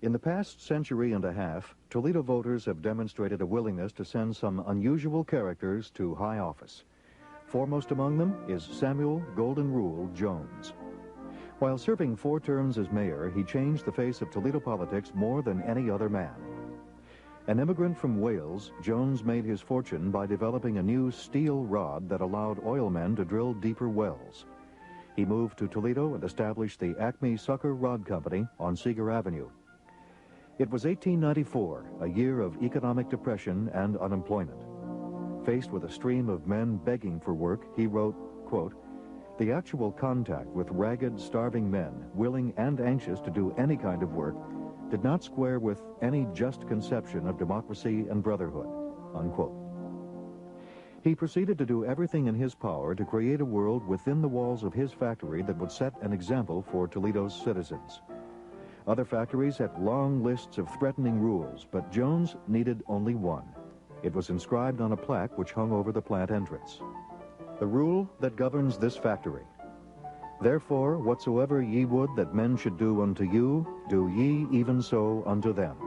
In the past century and a half, Toledo voters have demonstrated a willingness to send some unusual characters to high office. Foremost among them is Samuel Golden Rule Jones. While serving 4 terms as mayor, he changed the face of Toledo politics more than any other man. An immigrant from Wales, Jones made his fortune by developing a new steel rod that allowed oilmen to drill deeper wells. He moved to Toledo and established the Acme Sucker Rod Company on Seeger Avenue. It was 1894, a year of economic depression and unemployment. Faced with a stream of men begging for work, he wrote, quote, "The actual contact with ragged, starving men, willing and anxious to do any kind of work, did not square with any just conception of democracy and brotherhood," unquote. He proceeded to do everything in his power to create a world within the walls of his factory that would set an example for Toledo's citizens. Other factories had long lists of threatening rules, but Jones needed only one. It was inscribed on a plaque which hung over the plant entrance. The rule that governs this factory: "Therefore, whatsoever ye would that men should do unto you, do ye even so unto them."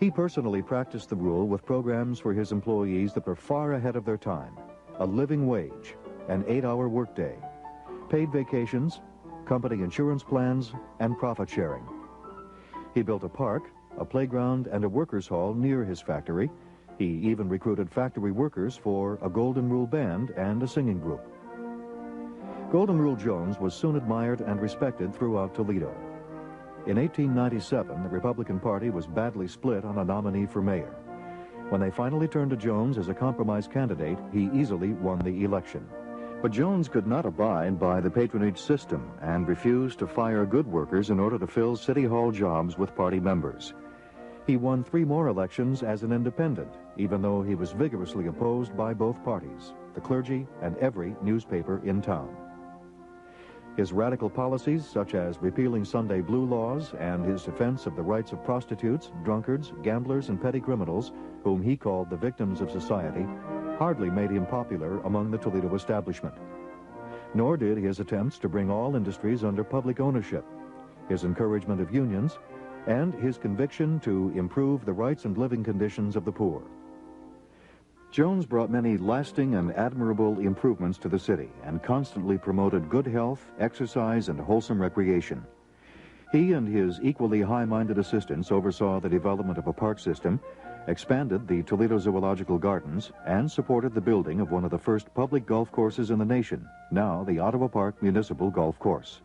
He personally practiced the rule with programs for his employees that were far ahead of their time: a living wage, an 8-hour workday, paid vacations, company insurance plans, and profit sharing. He built a park, a playground, and a workers' hall near his factory. He even recruited factory workers for a Golden Rule band and a singing group. Golden Rule Jones was soon admired and respected throughout Toledo. In 1897, the Republican Party was badly split on a nominee for mayor. When they finally turned to Jones as a compromise candidate, he easily won the election. But Jones could not abide by the patronage system and refused to fire good workers in order to fill City Hall jobs with party members. He won 3 more elections as an independent, even though he was vigorously opposed by both parties, the clergy, and every newspaper in town. His radical policies, such as repealing Sunday blue laws and his defense of the rights of prostitutes, drunkards, gamblers, and petty criminals, whom he called the victims of society, hardly made him popular among the Toledo establishment. Nor did his attempts to bring all industries under public ownership, his encouragement of unions, and his conviction to improve the rights and living conditions of the poor. Jones brought many lasting and admirable improvements to the city and constantly promoted good health, exercise, and wholesome recreation. He and his equally high-minded assistants oversaw the development of a park system, expanded the Toledo Zoological Gardens, and supported the building of one of the first public golf courses in the nation, now the Ottawa Park Municipal Golf Course.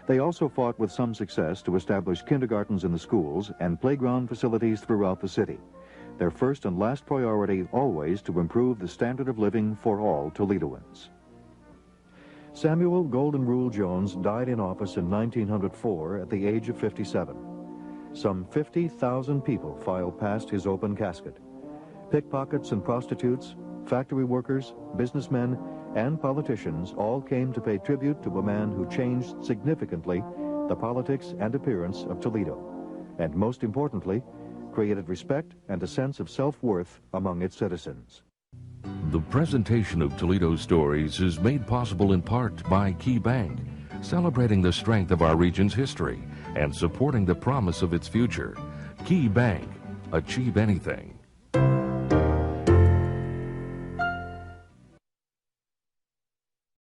They also fought with some success to establish kindergartens in the schools and playground facilities throughout the city. Their first and last priority always to improve the standard of living for all Toledoans. Samuel Golden Rule Jones died in office in 1904 at the age of 57. Some 50,000 people filed past his open casket. Pickpockets and prostitutes, factory workers, businessmen, and politicians all came to pay tribute to a man who changed significantly the politics and appearance of Toledo, and most importantly, created respect and a sense of self-worth among its citizens. The presentation of Toledo stories is made possible in part by Key Bank, celebrating the strength of our region's history and supporting the promise of its future. Key Bank, achieve anything.